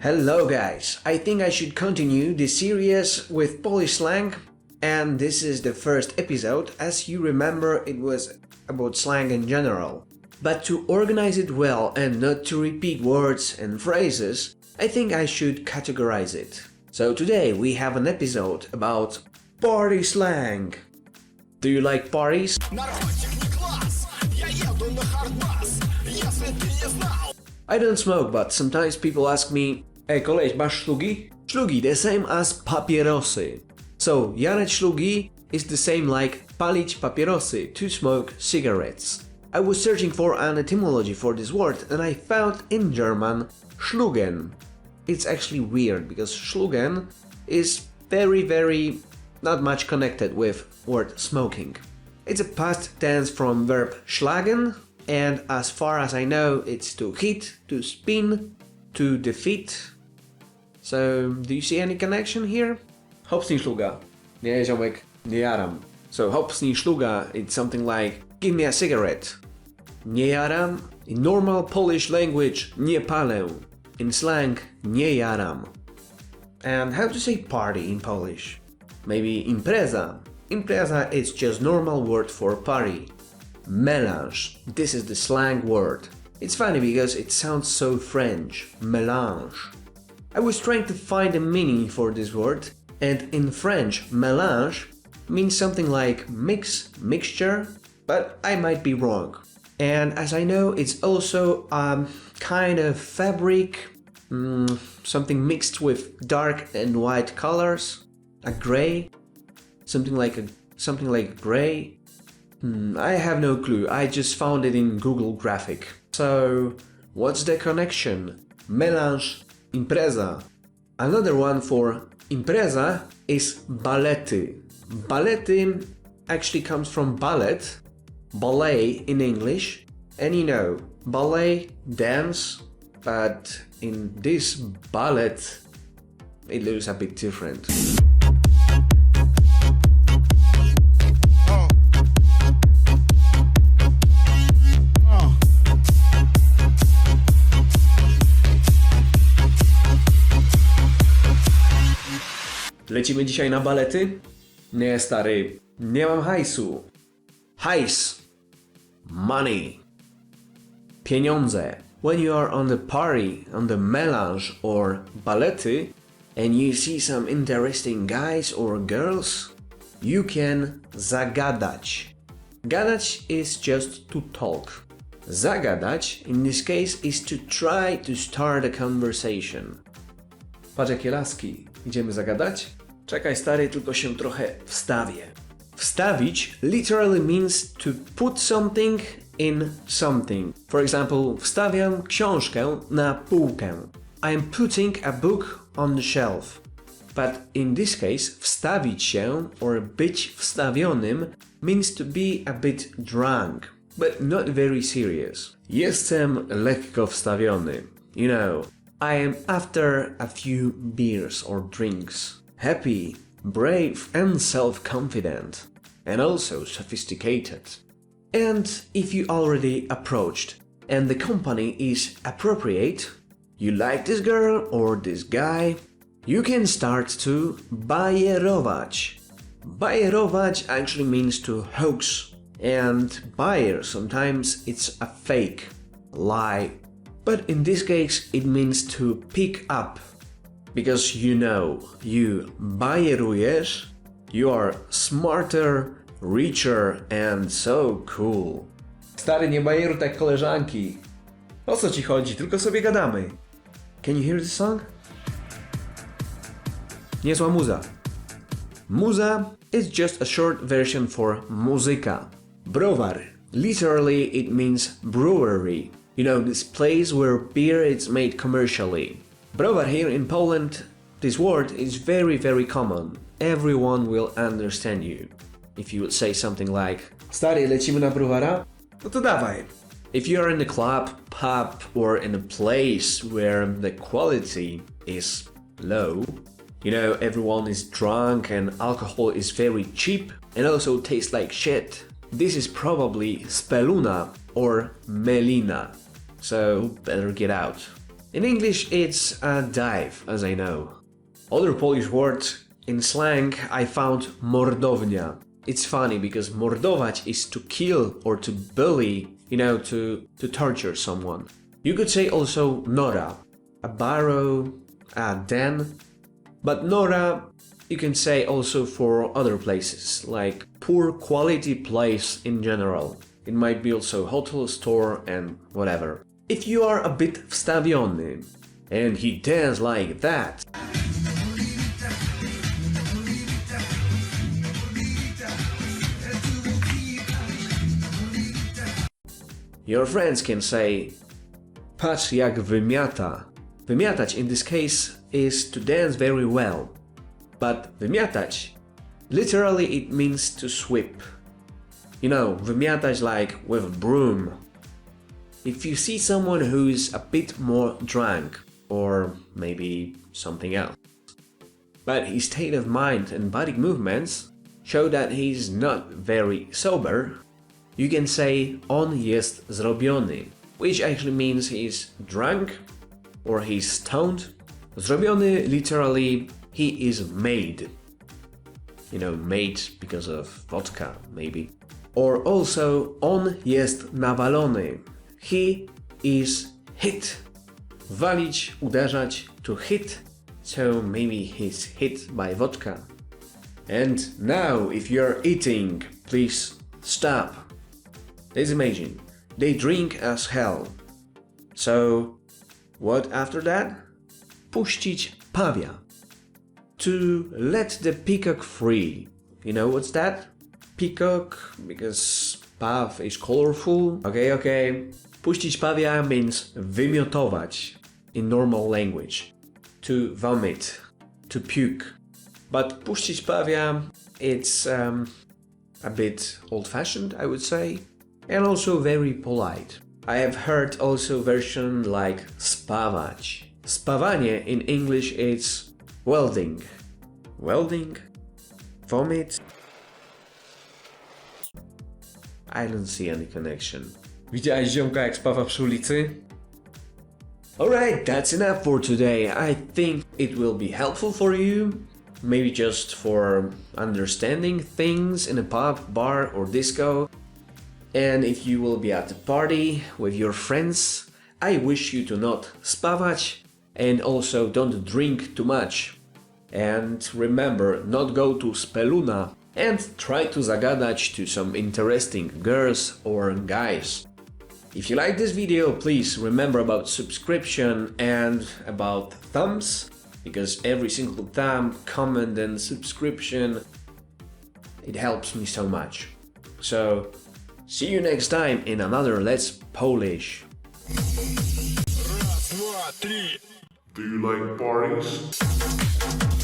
Hello guys, I think I should continue this series with Polish slang, and this is the first episode. As you remember, it was about slang in general. But to organize it well and not to repeat words and phrases, I think I should categorize it. So today we have an episode about party slang. Do you like parties? I don't smoke, but sometimes people ask me, "Ej koleś, masz szlugi?" Szlugi, the same as papierosy. So, jarać szlugi is the same like palić papierosy, to smoke cigarettes. I was searching for an etymology for this word and I found in German schlugen. It's actually weird because schlugen is very not much connected with word smoking. It's a past tense from verb schlagen, and as far as I know it's to hit, to spin, to defeat. So, do you see any connection here? Hopsni szluga. Nie, ziomek, nie jaram. So, hopsni szluga, it's something like, give me a cigarette. Nie jaram. In normal Polish language, nie palę. In slang, nie jaram. And how to say party in Polish? Maybe impreza. Impreza is just normal word for party. Melange. This is the slang word. It's funny because it sounds so French. Mélange. I was trying to find a meaning for this word, and in French, mélange means something like mix, mixture, but I might be wrong. And as I know, it's also a kind of fabric, something mixed with dark and white colors, a gray, something like gray. I have no clue, I just found it in Google Graphic. So, what's the connection? Mélange, Impreza. Another one for Impreza is ballety. Ballety actually comes from ballet, ballet in English, and you know, ballet, dance, but in this ballet, it looks a bit different. Lecimy dzisiaj na balety? Nie, stary, nie mam hajsu. Hajs. Money. Pieniądze. When you are on the party, on the melange or balety, and you see some interesting guys or girls, you can zagadać. Gadać is just to talk. Zagadać, in this case, is to try to start a conversation. Patrz jakie laski. Idziemy zagadać? Czekaj stary, tylko się trochę wstawię. Wstawić literally means to put something in something. For example, wstawiam książkę na półkę. I am putting a book on the shelf. But in this case, wstawić się or być wstawionym means to be a bit drunk, but not very serious. Jestem lekko wstawiony. You know, I am after a few beers or drinks. Happy, brave and self-confident, and also sophisticated. And if you already approached and the company is appropriate, you like this girl or this guy, you can start to bajerować. Bajerować actually means to hoax, and bajer sometimes it's a fake, lie. But in this case it means to pick up. Because you know, you bajerujesz, you are smarter, richer and so cool. Stary, nie bajeruj tak koleżanki. O co ci chodzi? Tylko sobie gadamy. Can you hear the song? Niezła muza. Muza is just a short version for muzyka. Browar. Literally it means brewery. You know, this place where beer is made commercially. Browar here in Poland, this word is very common. Everyone will understand you. If you would say something like, stary, lecimy na browara? No to dawaj. If you're in a club, pub or in a place where the quality is low, you know, everyone is drunk and alcohol is very cheap and also tastes like shit, this is probably speluna or melina, so better get out. In English it's a dive, as I know. Other Polish words in slang I found mordownia. It's funny because mordować is to kill or to bully, to torture someone. You could say also nora, a barrow, a den, but nora you can say also for other places, like poor quality place in general. It might be also hotel, store and whatever. If you are a bit wstawiony and he dance like that, your friends can say patrz jak wymiata. Wymiatać in this case is to dance very well, but wymiatać, literally it means to sweep. Wymiatać like with a broom. If you see someone who's a bit more drunk, or maybe something else, but his state of mind and body movements show that he's not very sober, you can say on jest zrobiony, which actually means he's drunk or he's stoned. Zrobiony literally he is made. Made because of vodka, maybe. Or also on jest nawalony. He is hit. Walić, uderzać, to hit. So maybe he's hit by vodka. And now, if you're eating, please stop. Let's imagine, they drink as hell. So, what after that? Puścić pawia. To let the peacock free. You know what's that? Peacock, because paw is colorful. Okay. Puścić pawia means wymiotować in normal language. To vomit, to puke. But puścić pawia, it's a bit old-fashioned, I would say, and also very polite. I have heard also version like spawać. Spawanie in English it's welding. Welding? Vomit? I don't see any connection. Widziałeś ziomka jak spawa przy ulicy? Alright, that's enough for today. I think it will be helpful for you. Maybe just for understanding things in a pub, bar or disco. And if you will be at a party with your friends, I wish you to not spawać and also don't drink too much. And remember, not go to speluna and try to zagadać to some interesting girls or guys. If you like this video, please remember about subscription and about thumbs, because every single thumb, comment and subscription, it helps me so much. So, see you next time in another Let's Polish. Раз, два, три. Do you like parties?